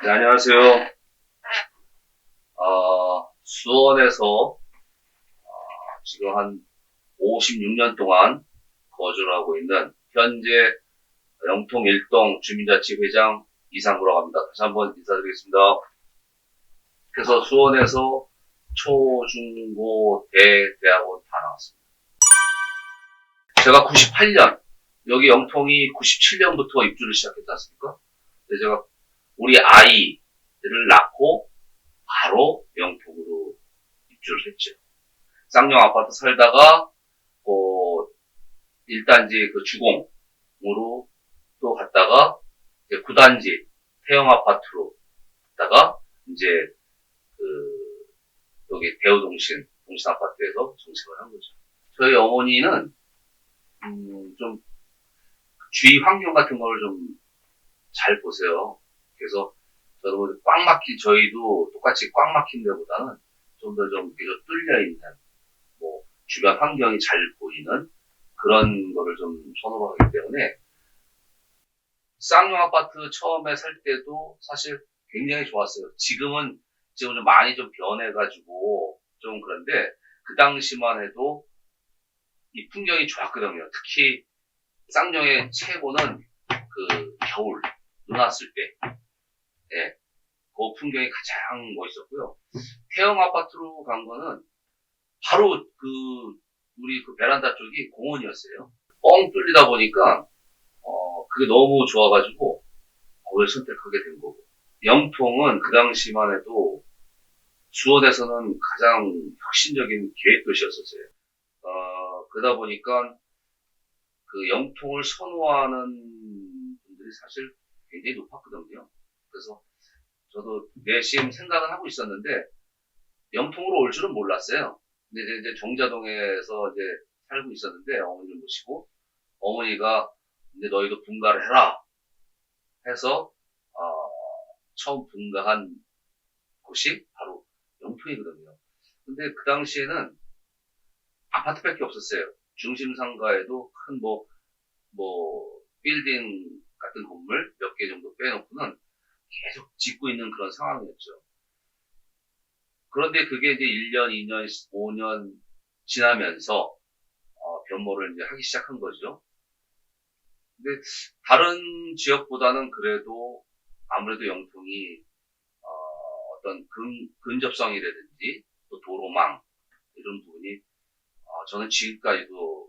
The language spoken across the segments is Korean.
네, 안녕하세요. 수원에서 지금 한 56년 동안 거주를 하고 있는 현재 영통 일동 주민자치회장 이상구라고 합니다. 다시 한번 인사드리겠습니다. 그래서 수원에서 초, 중, 고, 대학원 다 나왔습니다. 제가 98년, 여기 영통이 97년부터 입주를 시작했지 않습니까? 근데 제가 우리 아이를 낳고 바로 영통으로 입주를 했죠. 쌍용 아파트 살다가 일단지 그 주공으로 또 갔다가 이제 9단지 태형 아파트로 갔다가 이제 그 여기 대우동신 동신 아파트에서 정착을 한 거죠. 저희 어머니는 좀 주위 환경 같은 걸 좀 잘 보세요. 그래서 저도 저희도 똑같이 꽉 막힌 데보다는 좀 더 좀 뚫려 있는, 주변 환경이 잘 보이는 그런 거를 좀 선호를 하기 때문에, 쌍용 아파트 처음에 살 때도 사실 굉장히 좋았어요. 지금 좀 많이 좀 변해가지고 좀 그런데, 그 당시만 해도 이 풍경이 좋았거든요. 특히 쌍용의 최고는 그 겨울, 눈 왔을 때, 예, 그 풍경이 가장 멋있었고요. 태형 아파트로 간 거는 바로 우리 그 베란다 쪽이 공원이었어요. 뻥 뚫리다 보니까, 그게 너무 좋아가지고, 그걸 선택하게 된 거고. 영통은 그 당시만 해도 수원에서는 가장 혁신적인 계획도시였었어요. 그러다 보니까 그 영통을 선호하는 분들이 사실 굉장히 높았거든요. 그래서 저도 내심 생각은 하고 있었는데, 영통으로 올 줄은 몰랐어요. 근데 이제 정자동에서 이제 살고 있었는데, 어머니를 모시고, 어머니가 이제 너희도 분가를 해라 해서, 처음 분가한 곳이 바로 영통이거든요. 근데 그 당시에는 아파트밖에 없었어요. 중심 상가에도 큰 빌딩 같은 건물 몇 개 정도 빼놓고는 계속 짓고 있는 그런 상황이었죠. 그런데 그게 이제 1년, 2년, 5년 지나면서, 변모를 이제 하기 시작한 거죠. 근데 다른 지역보다는 그래도 아무래도 영통이, 어떤 근접성이라든지 또 도로망 이런 부분이, 저는 지금까지도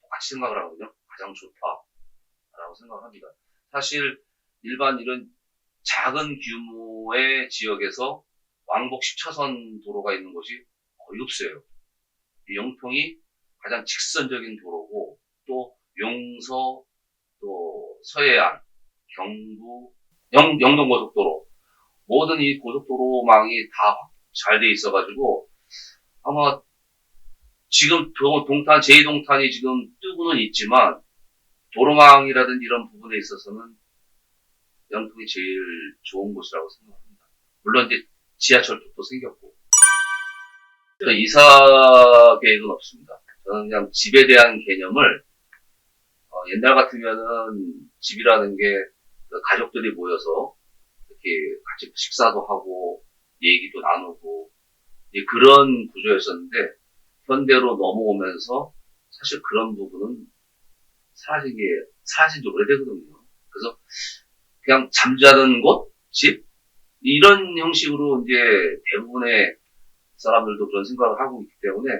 똑같이 생각을 하거든요. 가장 좋다라고 생각합니다. 사실 일반 이런 작은 규모의 지역에서 왕복 10차선 도로가 있는 곳이 거의 없어요. 영통이 가장 직선적인 도로고, 또 용서, 또 서해안, 경부, 영동고속도로, 모든 이 고속도로망이 다 잘 돼 있어가지고, 아마 지금 동탄, 제2동탄이 지금 뜨고는 있지만, 도로망이라든지 이런 부분에 있어서는 영통이 제일 좋은 곳이라고 생각합니다. 물론 이제 지하철도 생겼고. 이사 계획은 없습니다. 저는 그냥 집에 대한 개념을, 옛날 같으면은 집이라는 게 가족들이 모여서 이렇게 같이 식사도 하고 얘기도 나누고 그런 구조였었는데, 현대로 넘어오면서 사실 그런 부분은 사라진 지 오래되거든요. 그래서 그냥 잠자는 곳, 집, 이런 형식으로 이제 대부분의 사람들도 그런 생각을 하고 있기 때문에,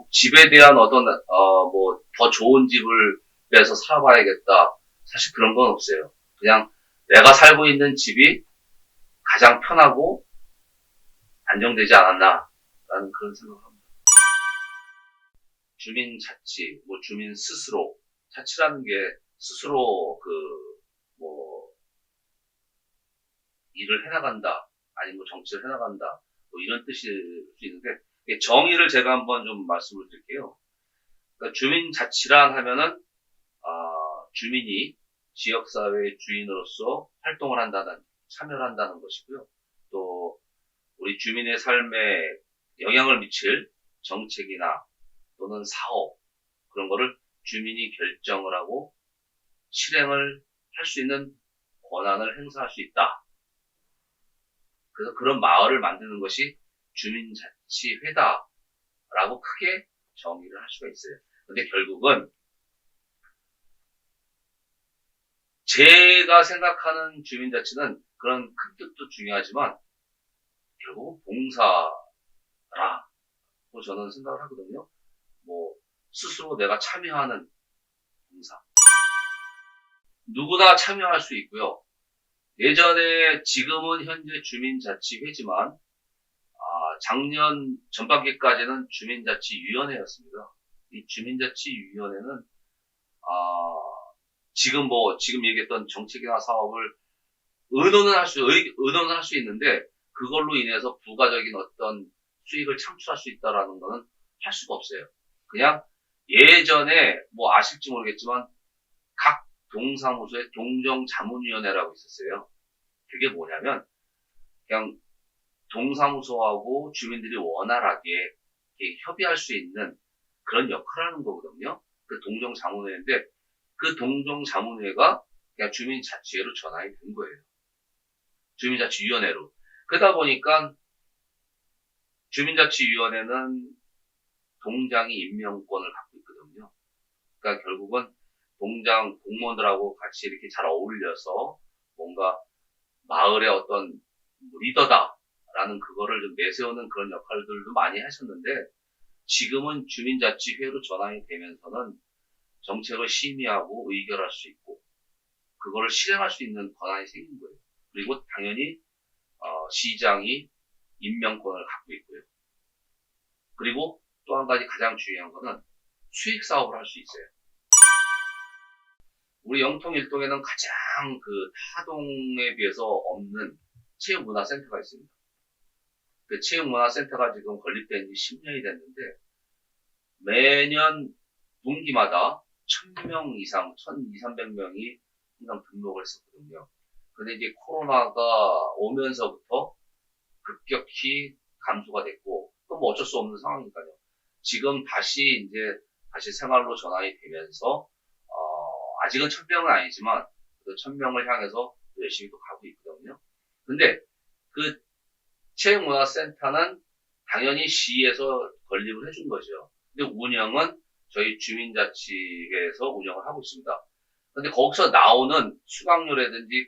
집에 대한 더 좋은 집을 내서 살아봐야겠다. 사실 그런 건 없어요. 그냥 내가 살고 있는 집이 가장 편하고 안정되지 않았나라는 그런 생각을 합니다. 주민 자치, 주민 스스로, 자치라는 게 스스로 일을 해나간다, 아니면 정치를 해나간다, 이런 뜻일 수 있는데, 정의를 제가 한번 좀 말씀을 드릴게요. 그러니까 주민 자치란 하면은, 주민이 지역사회의 주인으로서 활동을 참여를 한다는 것이고요. 또, 우리 주민의 삶에 영향을 미칠 정책이나 또는 사업, 그런 거를 주민이 결정을 하고 실행을 할 수 있는 권한을 행사할 수 있다. 그래서 그런 마을을 만드는 것이 주민자치회다라고 크게 정의를 할 수가 있어요. 근데 결국은 제가 생각하는 주민자치는 그런 큰 뜻도 중요하지만 결국 봉사라고 저는 생각을 하거든요. 뭐 스스로 내가 참여하는 봉사. 누구나 참여할 수 있고요. 예전에 지금은 현재 주민자치회지만 작년 전반기까지는 주민자치위원회였습니다. 이 주민자치위원회는 지금 얘기했던 정책이나 사업을 의논은 할 수 있는데 그걸로 인해서 부가적인 어떤 수익을 창출할 수 있다라는 거는 할 수가 없어요. 그냥 예전에 뭐 아실지 모르겠지만 각 동사무소에 동정자문위원회라고 있었어요. 그게 뭐냐면 그냥 동사무소하고 주민들이 원활하게 협의할 수 있는 그런 역할을 하는 거거든요. 그 동정자문회인데 그 동정자문회가 그냥 주민자치회로 전환이 된 거예요. 주민자치위원회로. 그러다 보니까 주민자치위원회는 동장이 임명권을 갖고 있거든요. 그러니까 결국은 동장 공무원들하고 같이 이렇게 잘 어울려서 뭔가 마을의 어떤 리더다라는 그거를 좀 내세우는 그런 역할들도 많이 하셨는데 지금은 주민자치회로 전환이 되면서는 정책을 심의하고 의결할 수 있고 그거를 실행할 수 있는 권한이 생긴 거예요. 그리고 당연히 시장이 임명권을 갖고 있고요. 그리고 또 한 가지 가장 중요한 거는 수익 사업을 할 수 있어요. 우리 영통 일동에는 가장 그 타동에 비해서 없는 체육문화센터가 있습니다. 그 체육문화센터가 지금 건립된 지 10년이 됐는데 매년 분기마다 1000명 이상, 1200~300명이 항상 등록을 했었거든요. 근데 이제 코로나가 오면서부터 급격히 감소가 됐고 또 뭐 어쩔 수 없는 상황이니까요. 지금 다시 생활로 전환이 되면서 아직은 1000명은 아니지만 그 1000명을 향해서 열심히 또 가고 있거든요. 근데 그 체육문화센터는 당연히 시에서 건립을 해준 거죠. 근데 운영은 저희 주민자치회에서 운영을 하고 있습니다. 근데 거기서 나오는 수강료라든지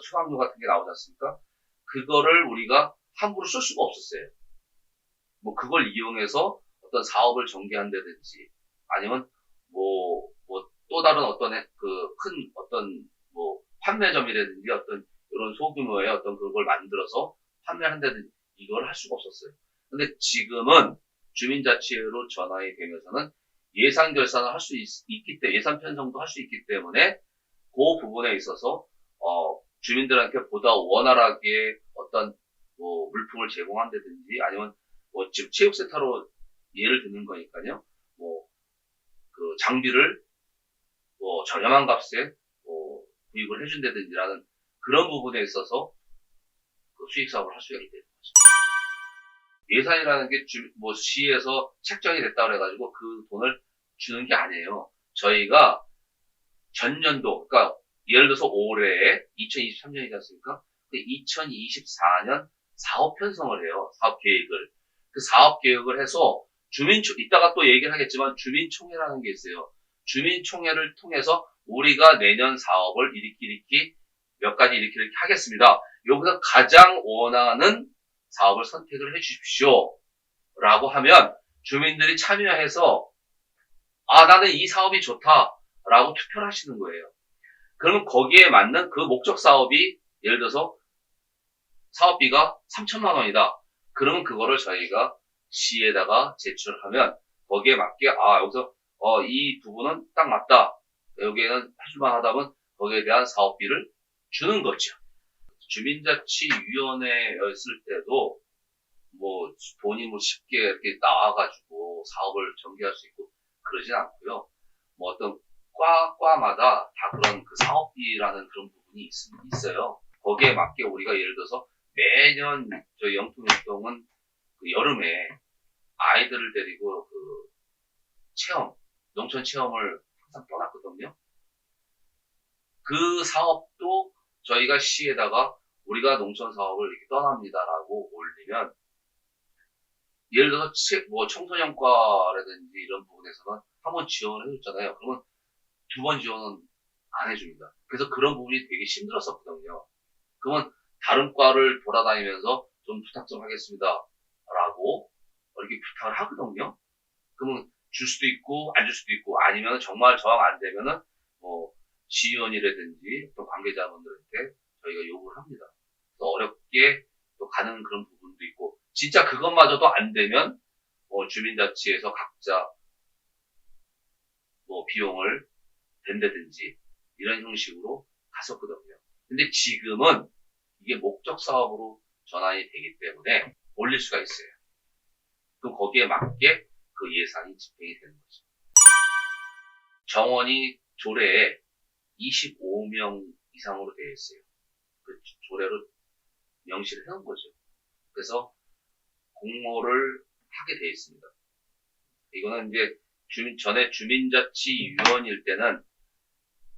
수강료 같은 게 나오지 않습니까? 그거를 우리가 함부로 쓸 수가 없었어요. 뭐 그걸 이용해서 어떤 사업을 전개한다든지 아니면 또 다른 어떤 큰 어떤 판매점이라든지 어떤 이런 소규모의 어떤 그걸 만들어서 판매한다든지 이걸 할 수가 없었어요. 근데 지금은 주민자치회로 전환이 되면서는 예산 결산을 할 수 있기 때문에 예산 편성도 할 수 있기 때문에 그 부분에 있어서 주민들한테 보다 원활하게 어떤 물품을 제공한다든지 아니면 지금 체육센터로 예를 드는 거니까요. 그 장비를 저렴한 값에 구입을 해준다든지라는 그런 부분에 있어서 그 수익 사업을 할 수가 있다는 거죠. 예산이라는 게 시에서 책정이 됐다 그래가지고 그 돈을 주는 게 아니에요. 저희가 전년도, 그러니까 예를 들어서 올해 2023년이지 않습니까? 2024년 사업 편성을 해요. 사업 계획을. 그 사업 계획을 해서 이따가 또 얘기를 하겠지만 주민총회라는 게 있어요. 주민총회를 통해서 우리가 내년 사업을 이렇게 몇 가지 이렇게 하겠습니다. 여기서 가장 원하는 사업을 선택을 해 주십시오. 라고 하면 주민들이 참여해서 나는 이 사업이 좋다. 라고 투표를 하시는 거예요. 그러면 거기에 맞는 그 목적 사업이 예를 들어서 사업비가 3천만 원이다. 그러면 그거를 저희가 시에다가 제출을 하면 거기에 맞게 여기서 이 부분은 딱 맞다. 여기에는 해줄만 하다면 거기에 대한 사업비를 주는 거죠. 주민자치위원회였을 때도 돈이 쉽게 이렇게 나와가지고 사업을 전개할 수 있고 그러진 않고요. 어떤 과마다 다 그런 그 사업비라는 그런 부분이 있어요. 거기에 맞게 우리가 예를 들어서 매년 저희 영통일동은 그 여름에 아이들을 데리고 그 농촌 체험을 항상 떠났거든요. 그 사업도 저희가 시에다가 우리가 농촌 사업을 이렇게 떠납니다라고 올리면, 예를 들어서 뭐 청소년과라든지 이런 부분에서는 한 번 지원을 해줬잖아요. 그러면 두 번 지원은 안 해줍니다. 그래서 그런 부분이 되게 힘들었었거든요. 그러면 다른 과를 돌아다니면서 좀 부탁 좀 하겠습니다. 라고 이렇게 부탁을 하거든요. 그러면 줄 수도 있고 안 줄 수도 있고, 아니면 정말 저항 안 되면은 뭐 지원이라든지 또 관계자분들한테 저희가 요구를 합니다. 그래서 어렵게 또 가는 그런 부분도 있고, 진짜 그것마저도 안 되면 뭐 주민자치에서 각자 뭐 비용을 댄다든지 이런 형식으로 갔었거든요. 근데 지금은 이게 목적 사업으로 전환이 되기 때문에 올릴 수가 있어요. 그럼 거기에 맞게 그 예산이 집행이 되는 거죠. 정원이 조례에 25명 이상으로 되어 있어요. 그 조례로 명시를 해놓은 거죠. 그래서 공모를 하게 되어 있습니다. 이거는 이제 전에 주민자치위원일 때는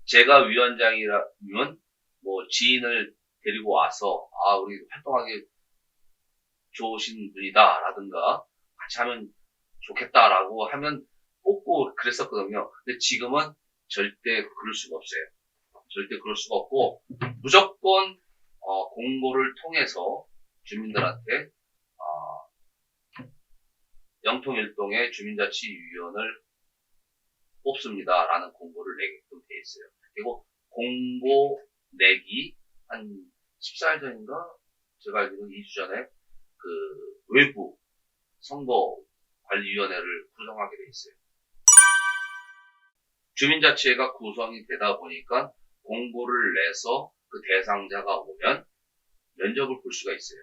제가 위원장이라면 뭐 지인을 데리고 와서 우리 활동하기 좋으신 분이다라든가 같이 하면 좋겠다라고 하면 뽑고 그랬었거든요. 근데 지금은 절대 그럴 수가 없어요. 절대 그럴 수가 없고, 무조건 공고를 통해서 주민들한테 영통일동의 주민자치위원을 뽑습니다라는 공고를 내게끔 돼 있어요. 그리고 공고 내기 한 14일 전인가, 제가 알기로는 2주 전에 그 외부 선거관리위원회를 구성하게 돼 있어요. 주민자치회가 구성이 되다 보니까 공고를 내서 그 대상자가 오면 면접을 볼 수가 있어요.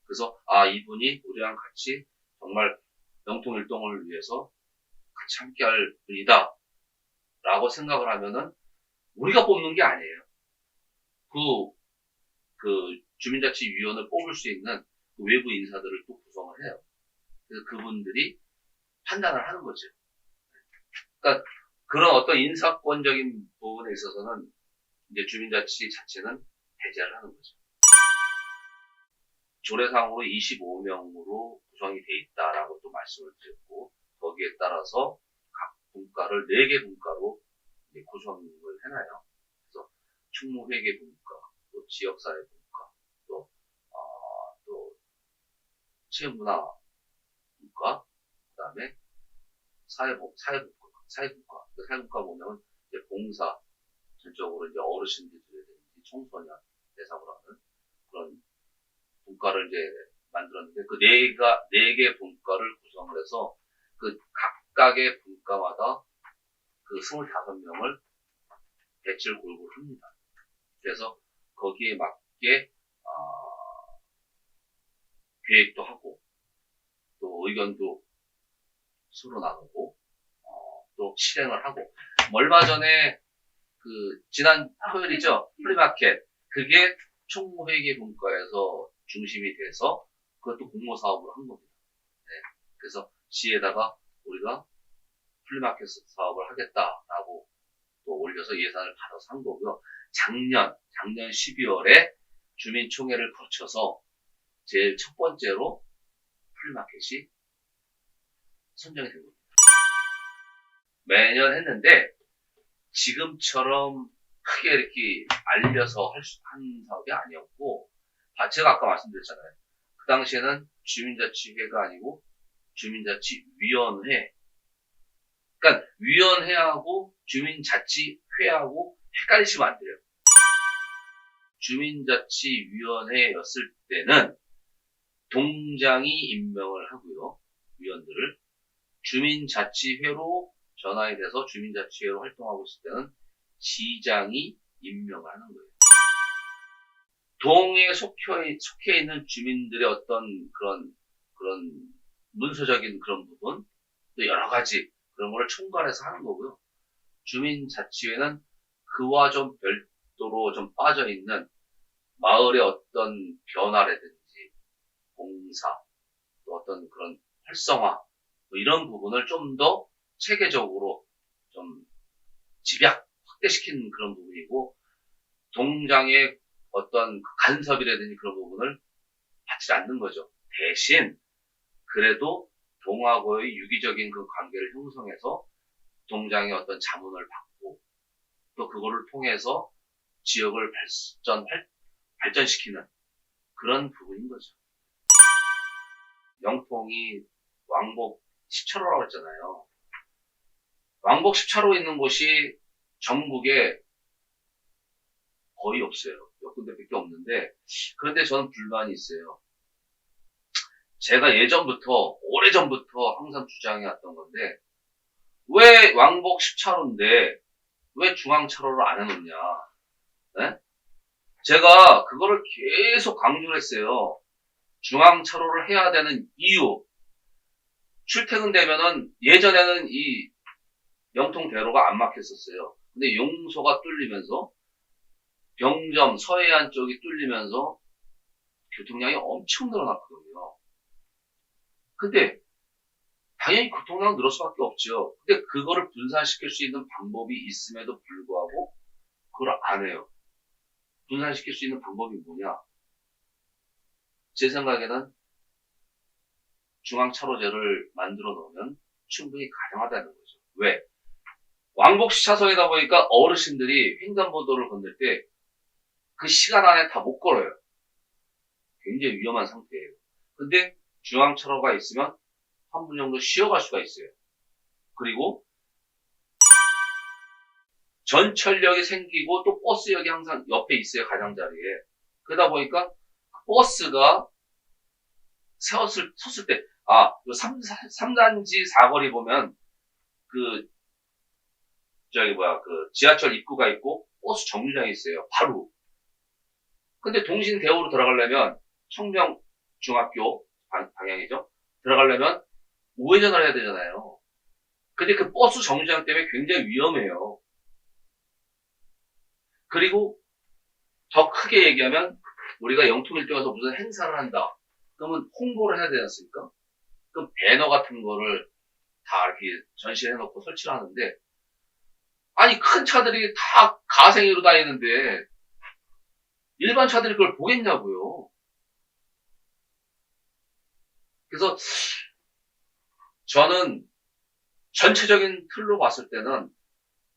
그래서 이분이 우리랑 같이 정말 영통일동을 위해서 같이 함께할 분이다 라고 생각을 하면은 우리가 뽑는 게 아니에요. 그 주민자치위원을 뽑을 수 있는 그 외부 인사들을 또 구성을 해요. 그래서 그분들이 판단을 하는 거죠. 그러니까 그런 어떤 인사권적인 부분에 있어서는 이제 주민자치 자체는 배제를 하는 거죠. 조례상으로 25명으로 구성이 돼 있다라고 또 말씀을 드렸고, 거기에 따라서 각 분과를 4개 분과로 이제 구성을 해놔요. 그래서 충무회계 분과, 또 지역사회 분과, 또 체육문화 분과, 그 다음에 사회분과 보면 이제 봉사, 전적으로 이제 어르신들이라든지 청소년 대상으로 하는 그런 분과를 이제 만들었는데, 그 4개 분과를 구성을 해서 그 각각의 분과마다 그 25명을 배치를 골고루 합니다. 그래서 거기에 맞게 계획도 하고 또 의견도 서로 나누고 또 실행을 하고, 얼마 전에 그 지난 토요일이죠, 플리마켓, 그게 총무회계 분과에서 중심이 돼서 그것도 공모 사업으로 한 겁니다. 네. 그래서 시에다가 우리가 플리마켓 사업을 하겠다라고 또 올려서 예산을 받아서 한 거고요. 작년 12월에 주민총회를 거쳐서 제일 첫 번째로 플리마켓이 선정이 된 겁니다. 매년 했는데 지금처럼 크게 이렇게 알려서 한 사업이 아니었고, 제가 아까 말씀드렸잖아요. 그 당시에는 주민자치회가 아니고 주민자치위원회. 그러니까 위원회하고 주민자치회하고 헷갈리시면 안 돼요. 주민자치위원회였을 때는 동장이 임명을 하고요, 위원들을. 주민자치회로 전환이 돼서 주민자치회로 활동하고 있을 때는 시장이 임명을 하는 거예요. 동에 속해 있는 주민들의 어떤 그런 문서적인 그런 부분, 또 여러 가지 그런 거를 총괄해서 하는 거고요. 주민자치회는 그와 좀 별도로 좀 빠져 있는 마을의 어떤 변화라든지 공사, 또 어떤 그런 활성화, 뭐 이런 부분을 좀 더 체계적으로 좀 집약, 확대시키는 그런 부분이고, 동장의 어떤 간섭이라든지 그런 부분을 받지 않는 거죠. 대신 그래도 동하고의 유기적인 그 관계를 형성해서 동장의 어떤 자문을 받고 또 그거를 통해서 지역을 발전시키는 그런 부분인 거죠. 영통이 왕복 10차로라고 했잖아요. 왕복 10차로 있는 곳이 전국에 거의 없어요. 몇 군데밖에 없는데, 그런데 저는 불만이 있어요. 제가 예전부터, 오래전부터 항상 주장해왔던 건데, 왜 왕복 10차로인데, 왜 중앙차로를 안 해놓냐. 네? 제가 그거를 계속 강조를 했어요. 중앙차로를 해야 되는 이유. 출퇴근되면은, 예전에는 이 영통대로가 안 막혔었어요. 근데 용소가 뚫리면서, 병점, 서해안 쪽이 뚫리면서, 교통량이 엄청 늘어났거든요. 근데 당연히 교통량 늘을 수밖에 없죠. 근데 그거를 분산시킬 수 있는 방법이 있음에도 불구하고 그걸 안 해요. 분산시킬 수 있는 방법이 뭐냐? 제 생각에는 중앙차로제를 만들어 놓으면 충분히 가능하다는 거죠. 왜? 왕복시차선이다 보니까 어르신들이 횡단보도를 건널 때 그 시간 안에 다 못 걸어요. 굉장히 위험한 상태예요. 근데 중앙차로가 있으면 한 분 정도 쉬어갈 수가 있어요. 그리고 전철역이 생기고 또 버스역이 항상 옆에 있어요. 가장자리에. 그러다 보니까 버스가 섰을 때, 3단지 사거리 보면 지하철 입구가 있고 버스 정류장이 있어요. 바로. 근데 동신대우로 들어가려면 청명중학교 방향이죠. 들어가려면 우회전을 해야 되잖아요. 근데 그 버스 정류장 때문에 굉장히 위험해요. 그리고 더 크게 얘기하면 우리가 영통일동에서 무슨 행사를 한다. 그러면 홍보를 해야 되지 않습니까? 그럼 배너 같은 거를 다 이렇게 전시해놓고 설치를 하는데 아니 큰 차들이 다 가생으로 다니는데 일반 차들이 그걸 보겠냐고요. 그래서 저는 전체적인 틀로 봤을 때는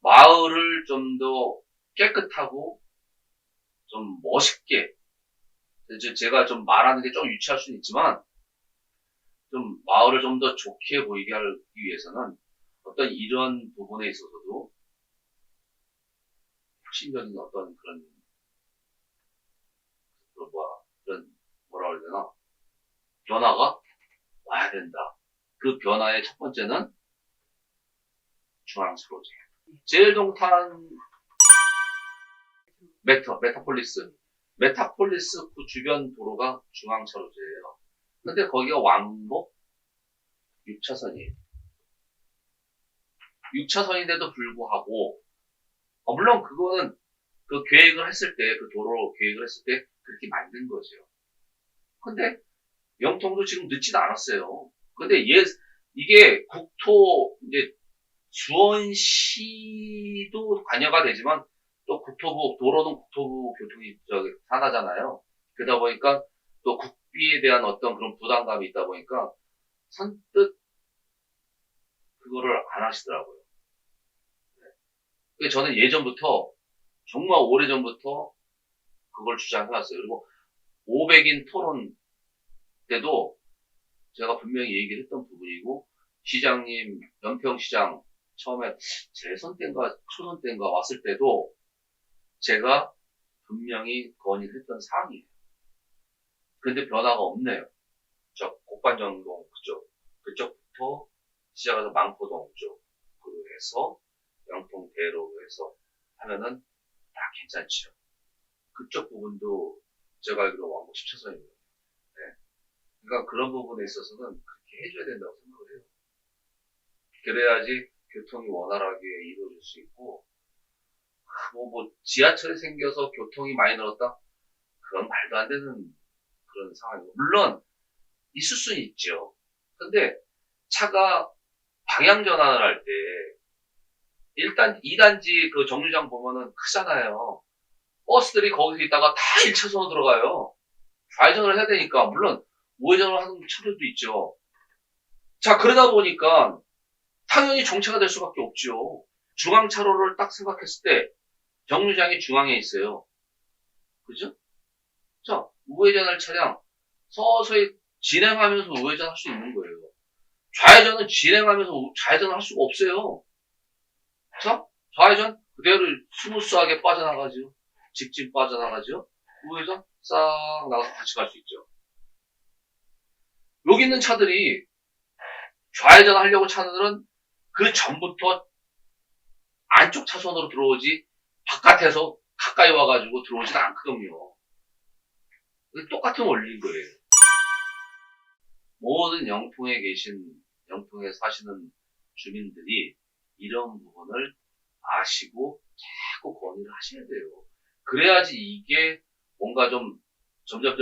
마을을 좀 더 깨끗하고 좀 멋있게, 제가 좀 말하는 게 좀 유치할 수는 있지만 좀 마을을 좀 더 좋게 보이게 하기 위해서는 어떤 이런 부분에 있어서도 혁신적인 어떤 그런 뭐라 그래야 되나, 변화가 와야 된다. 그 변화의 첫 번째는 중앙차로제. 제일동탄 메타폴리스 그 주변 도로가 중앙차로제예요. 근데 거기가 왕복 6차선이에요. 6차선인데도 불구하고, 물론 그거는 그 계획을 했을 때, 그 도로 계획을 했을 때 그렇게 만든 거죠. 근데 영통도 지금 늦진 않았어요. 근데 이게 이제 수원시도 관여가 되지만 또 도로는 국토부 교통이 산하잖아요. 그러다 보니까 또 국비에 대한 어떤 그런 부담감이 있다 보니까 선뜻 그거를 안 하시더라고요. 네. 저는 예전부터, 정말 오래전부터 그걸 주장해왔어요. 그리고 500인 토론 때도 제가 분명히 얘기를 했던 부분이고, 시장님, 연평시장 처음에 재선 때인가 초선 때인가 왔을 때도 제가 분명히 건의를 했던 사항이에요. 근데 변화가 없네요. 저 곡반정동 그쪽부터 시작해서 망포동 쪽으로 해서 영통대로로 해서 하면은 다 괜찮죠. 그쪽 부분도 제가 알기로 왕복 10차선이거든요. 네. 그러니까 그런 부분에 있어서는 그렇게 해줘야 된다고 생각을 해요. 그래야지 교통이 원활하게 이루어질 수 있고, 지하철이 생겨서 교통이 많이 늘었다? 그건 말도 안 되는 그런 상황이고. 물론, 있을 수는 있죠. 근데 차가 방향 전환을 할 때, 일단 2단지 그 정류장 보면은 크잖아요. 버스들이 거기서 있다가 다 1차선으로 들어가요. 좌회전을 해야 되니까, 물론 우회전을 하는 차들도 있죠. 자, 그러다 보니까 당연히 정체가 될 수밖에 없죠. 중앙차로를 딱 생각했을 때 정류장이 중앙에 있어요. 그죠? 자, 우회전할 차량 서서히 진행하면서 우회전할 수 있는 거예요. 좌회전은 진행하면서 좌회전을 할 수가 없어요. 자, 좌회전 그대로 스무스하게 빠져나가죠. 직진 빠져나가죠. 우회전 싹 나가서 같이 갈 수 있죠. 여기 있는 차들이 좌회전 하려고 차들은 그 전부터 안쪽 차선으로 들어오지 바깥에서 가까이 와가지고 들어오진 않거든요. 똑같은 원리인 거예요. 모든 영통에 사시는 주민들이 이런 부분을 아시고 자꾸 건의를 하셔야 돼요. 그래야지 이게 뭔가 좀 점점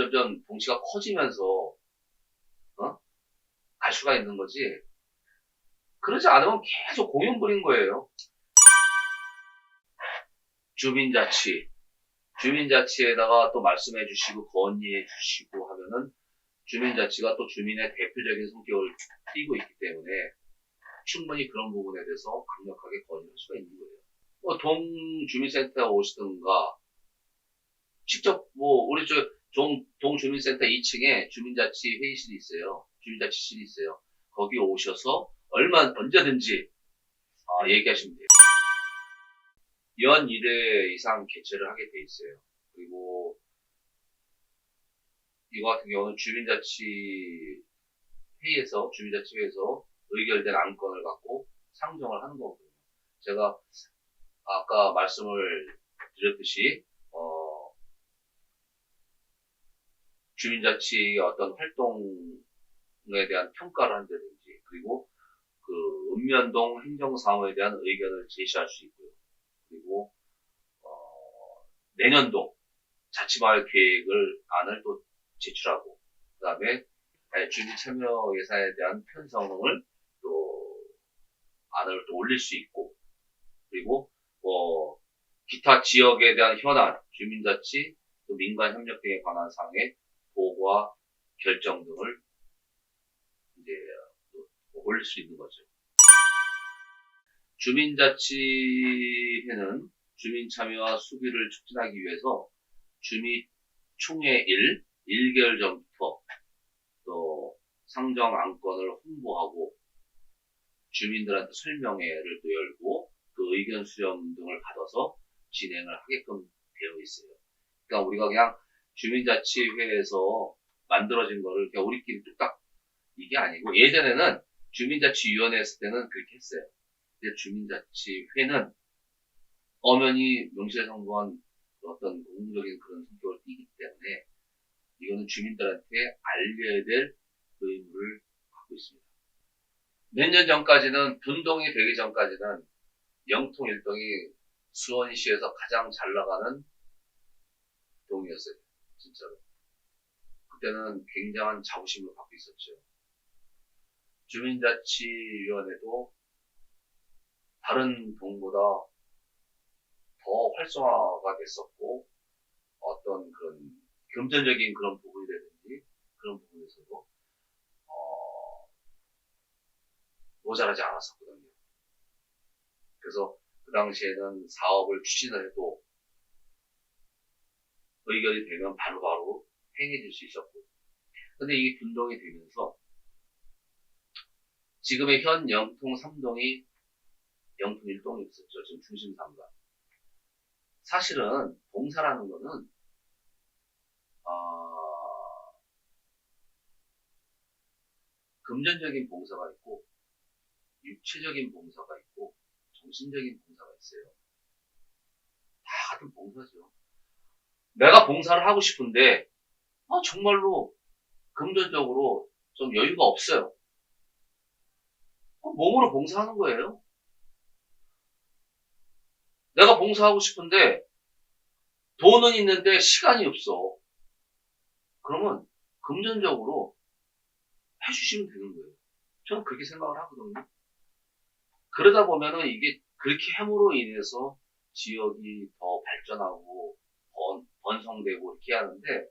동치가 커지면서 갈 수가 있는 거지. 그러지 않으면 계속 공연 부린 거예요. 주민자치에다가 또 말씀해 주시고 건의해 주시고 하면은 주민자치가 또 주민의 대표적인 성격을 띠고 있기 때문에 충분히 그런 부분에 대해서 강력하게 건의할 수가 있는 거예요. 뭐 동주민센터에 오시든가 직접 뭐 우리 동주민센터 2층에 주민자치 회의실이 있어요. 주민자치실이 있어요. 거기 오셔서 언제든지 얘기하시면 돼요. 연 1회 이상 개최를 하게 돼 있어요. 그리고 이거 같은 경우는 주민자치회에서 의결된 안건을 갖고 상정을 하는 거거든요. 제가 아까 말씀을 드렸듯이 주민자치의 어떤 활동에 대한 평가를 한다든지, 그리고 그 읍면동 행정사무에 대한 의견을 제시할 수 있고요. 그리고 내년도 자치마을 안을 또 제출하고, 그 다음에 주민 참여 예산에 대한 편성을 또 안을 또 올릴 수 있고, 그리고 기타 지역에 대한 현안, 주민자치, 또 민간협력 등에 관한 사항의 보고와 결정 등을 이제 올릴 수 있는 거죠. 주민자치회는 주민 참여와 수비를 촉진하기 위해서 주민총회 1개월 전부터 또 상정 안건을 홍보하고 주민들한테 설명회를 또 열고 또 의견 수렴 등을 받아서 진행을 하게끔 되어 있어요. 그러니까 우리가 그냥 주민자치회에서 만들어진 거를 그냥 우리끼리 뚝딱 이게 아니고, 예전에는 주민자치위원회 했을 때는 그렇게 했어요. 근데 주민자치회는 엄연히 명실상부한 어떤 공공적인 그런 성격을 띠기 때문에 이거는 주민들한테 알려야 될 의무를 갖고 있습니다. 몇 년 전까지는, 분동이 되기 전까지는 영통 1동이 수원시에서 가장 잘 나가는 동이었어요. 진짜로. 그때는 굉장한 자부심을 갖고 있었죠. 주민자치위원회도 다른 동보다 더 활성화가 됐었고, 어떤 그런 금전적인 그런 부분이라든지 그런 부분에서도 모자라지 않았었거든요. 그래서 그 당시에는 사업을 추진을 해도 의결이 되면 바로바로 행해질 수 있었고, 근데 이게 분동이 되면서 지금의 현 영통 3동이 영통 1동이 있었죠. 지금 중심 3가. 사실은 봉사라는 거는 금전적인 봉사가 있고 육체적인 봉사가 있고 정신적인 봉사가 있어요. 다 같은 봉사죠. 내가 봉사를 하고 싶은데 정말로 금전적으로 좀 여유가 없어요. 몸으로 봉사하는 거예요. 내가 봉사하고 싶은데 돈은 있는데 시간이 없어. 그러면 금전적으로 해주시면 되는 거예요. 저는 그렇게 생각을 하거든요. 그러다 보면은 이게 그렇게 함으로 인해서 지역이 더 발전하고 번성되고 이렇게 하는데,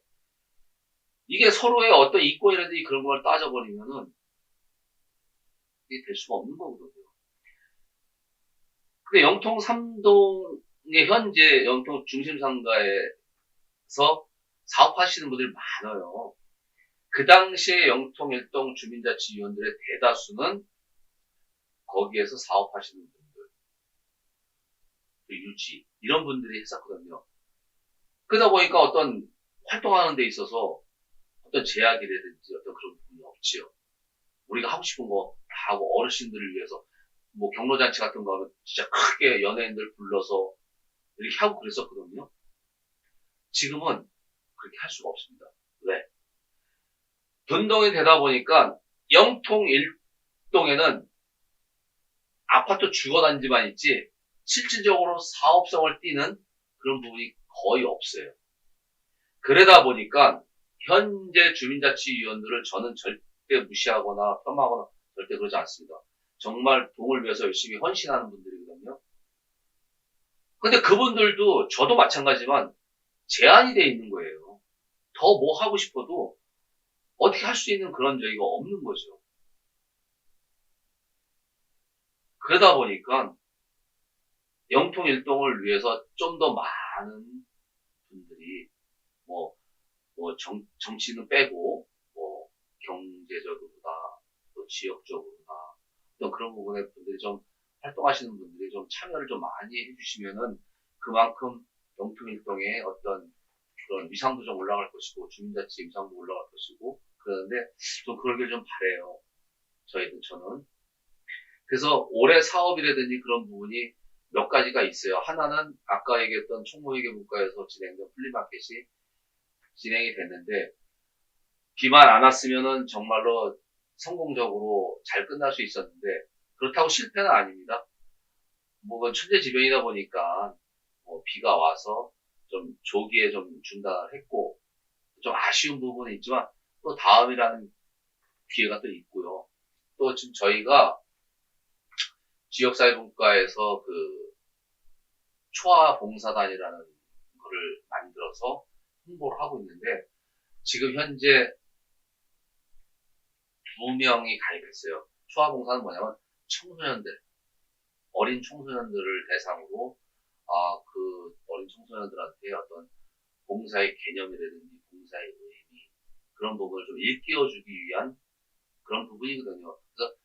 이게 서로의 어떤 이권이라든지 그런 걸 따져버리면은, 이게 될 수가 없는 거거든요. 근데 영통 3동의 현재 영통 중심상가에서 사업하시는 분들이 많아요. 그 당시에 영통 1동 주민자치위원들의 대다수는 거기에서 사업하시는 분들, 유지, 이런 분들이 했었거든요. 그러다 보니까 어떤 활동하는 데 있어서 어떤 제약이라든지 어떤 그런 부분이 없지요. 우리가 하고 싶은 거 다 하고 어르신들을 위해서 뭐 경로잔치 같은 거 하면 진짜 크게 연예인들 불러서 이렇게 하고 그랬었거든요. 지금은 그렇게 할 수가 없습니다. 왜? 변동이 되다 보니까 영통 1동에는 아파트 주거단지만 있지 실질적으로 사업성을 띠는 그런 부분이 거의 없어요. 그러다 보니까 현재 주민자치위원들을 저는 절대 무시하거나 폄하하거나 절대 그러지 않습니다. 정말 동을 위해서 열심히 헌신하는 분들이거든요. 근데 그분들도 저도 마찬가지지만 제한이 돼 있는 거예요. 더 뭐 하고 싶어도 어떻게 할 수 있는 그런 저기가 없는 거죠. 그러다 보니까 영통 1동을 위해서 좀 더 많은 분들이 뭐 정치는 빼고 뭐 경제적으로나 또 지역적으로나 어떤 그런 부분에 분들이 좀 활동하시는 분들이 좀 참여를 좀 많이 해주시면은 그만큼 영통 1동의 어떤 그런 위상도 좀 올라갈 것이고 주민자치 위상도 올라갈 것이고 그러는데 좀 그러길 좀 바래요. 저는. 그래서 올해 사업이라든지 그런 부분이 몇 가지가 있어요. 하나는 아까 얘기했던 총무회계 문과에서 진행된 플리마켓이 진행이 됐는데 비만 안 왔으면은 정말로 성공적으로 잘 끝날 수 있었는데 그렇다고 실패는 아닙니다. 뭐 천재지변이다 보니까 뭐 비가 와서 좀 조기에 좀 중단을 했고 좀 아쉬운 부분은 있지만 또 다음이라는 기회가 또 있고요. 또 지금 저희가 지역사회분과에서 그 초아봉사단이라는 거를 만들어서 홍보를 하고 있는데 지금 현재 2명이 가입했어요. 초아봉사는 뭐냐면 청소년들, 어린 청소년들을 대상으로 그 어린 청소년들한테 어떤 봉사의 개념이라든지 봉사의 의미 그런 부분을 좀 일깨워주기 위한 그런 부분이거든요. 그래서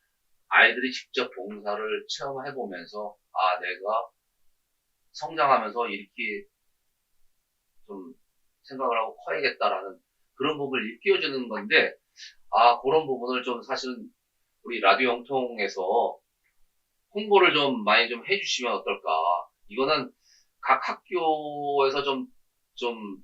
아이들이 직접 봉사를 체험해보면서 내가 성장하면서 이렇게 좀 생각을 하고 커야겠다라는 그런 부분을 일깨워주는 건데 그런 부분을 좀 사실은 우리 라디오 영통에서 홍보를 좀 많이 좀 해주시면 어떨까. 이거는 각 학교에서 좀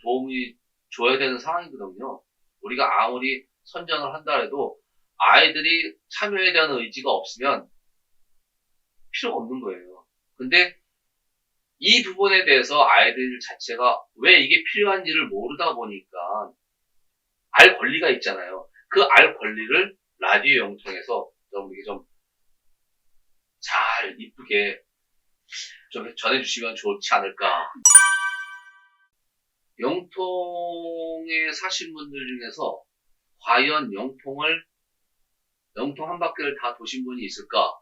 도움이 줘야 되는 상황이거든요. 우리가 아무리 선전을 한다 해도 아이들이 참여에 대한 의지가 없으면 필요가 없는 거예요. 근데 이 부분에 대해서 아이들 자체가 왜 이게 필요한지를 모르다 보니까 알 권리가 있잖아요. 그 알 권리를 라디오 영통에서 좀 이게 좀 잘 이쁘게 좀 전해주시면 좋지 않을까. 영통에 사신 분들 중에서 과연 영통 한 바퀴를 다 도신 분이 있을까?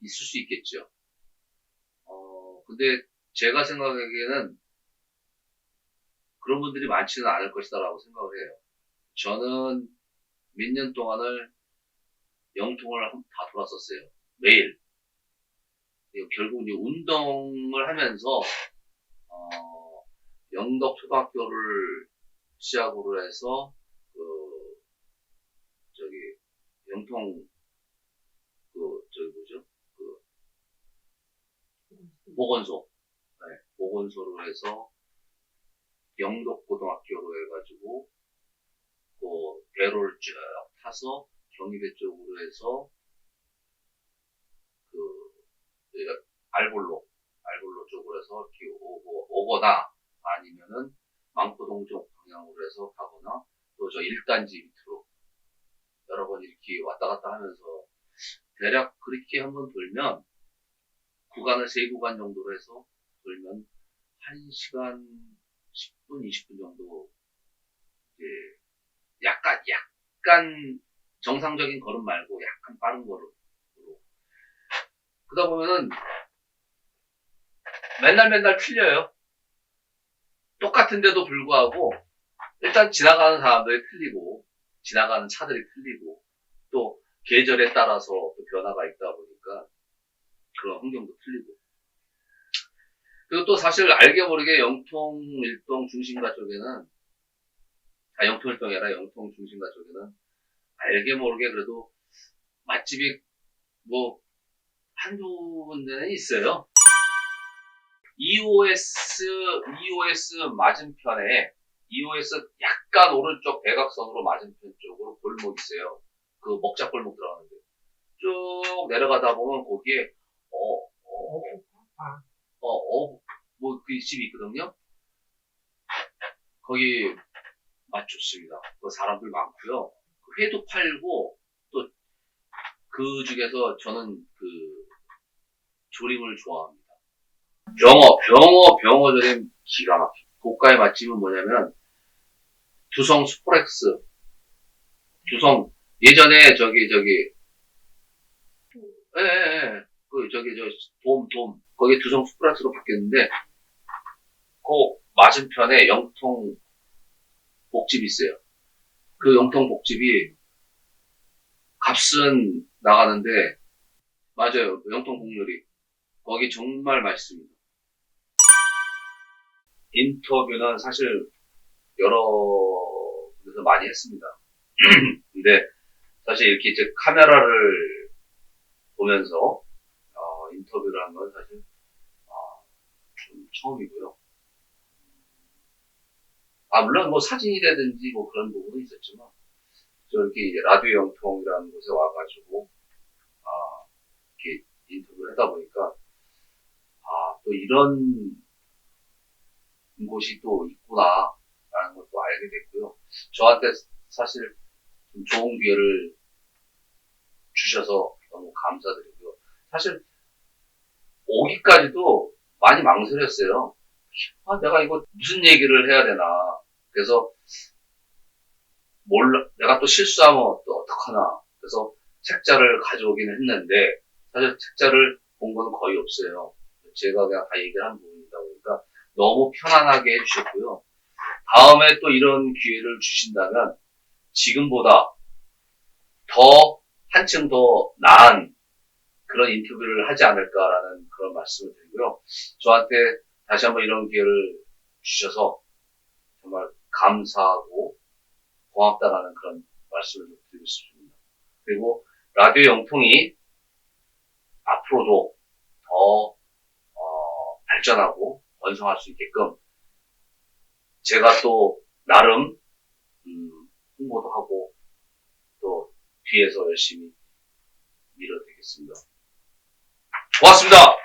있을 수 있겠죠. 근데 제가 생각하기에는 그런 분들이 많지는 않을 것이다라고 생각을 해요. 저는 몇 년 동안을 영통을 다 돌았었어요. 매일. 결국 이제 운동을 하면서, 영덕초등학교를 시작으로 해서, 저기, 영통, 뭐죠? 보건소. 네, 보건소로 해서, 영덕고등학교로 해가지고, 대로를 쭉 타서 경희대 쪽으로 해서, 알볼로 쪽으로 해서 이렇게 오거나 아니면은 망포동 쪽 방향으로 해서 가거나 또 저 1단지 밑으로 여러 번 이렇게 왔다 갔다 하면서 대략 그렇게 한번 돌면 구간을 3구간 정도로 해서 돌면 1시간 10분 10분, 20분 정도 이제 약간 정상적인 걸음 말고 약간 빠른 걸음으로. 그러다 보면은 맨날 틀려요. 똑같은데도 불구하고 일단 지나가는 사람들이 틀리고 지나가는 차들이 틀리고 또 계절에 따라서 또 변화가 있다 보니까 그런 환경도 틀리고 그리고 또 사실 알게 모르게 영통 일동 중심가 쪽에는 영통 일동이 아니라 영통 중심가 쪽에는 알게 모르게 그래도 맛집이 뭐 한두 군데는 있어요. EOS 맞은편에 EOS 약간 오른쪽 대각선으로 맞은편 쪽으로 골목 있어요. 그 먹자 골목 들어가는데 쭉 내려가다 보면 거기에 뭐 그 집이 있거든요. 거기 맛 좋습니다. 그 사람들 많고요. 회도 팔고 또 그 중에서 저는 그 조림을 좋아합니다. 병어 조림 기가 막히고 고가의 맛집은 뭐냐면 두성 스포렉스 두성 예전에 돔 거기 두성 스포렉스로 바뀌었는데 그 맞은편에 영통 복집이 있어요. 그 영통 복집이 값은 나가는데 맞아요. 영통 국요리 거기 정말 맛있습니다. 인터뷰는 사실 여러 곳에서 많이 했습니다. 근데 사실 이렇게 이제 카메라를 보면서 인터뷰를 한 건 사실 좀 처음이고요. 물론 뭐 사진이라든지 뭐 그런 부분은 있었지만 저렇게 이제 라디오 영통이라는 곳에 와가지고 이렇게 인터뷰를 하다 보니까 또 이런 곳이 또 있구나라는 것도 알게 됐고요. 저한테 사실 좀 좋은 기회를 주셔서 너무 감사드리고요. 사실 오기까지도 많이 망설였어요. 내가 이거 무슨 얘기를 해야 되나. 그래서 내가 또 실수하면 또 어떡하나. 그래서 책자를 가져오긴 했는데 사실 책자를 본 건 거의 없어요. 제가 그냥 다 얘기를 한 부분이다 보니까 너무 편안하게 해주셨고요. 다음에 또 이런 기회를 주신다면 지금보다 한층 더 나은 그런 인터뷰를 하지 않을까라는 그런 말씀을 드리고요. 저한테 다시 한번 이런 기회를 주셔서 정말 감사하고 고맙다라는 그런 말씀을 드리고 싶습니다. 그리고 라디오 영통이 앞으로도 더 발전하고 번성할 수 있게끔 제가 또 나름 홍보도 하고 또 뒤에서 열심히 밀어드리겠습니다. 고맙습니다.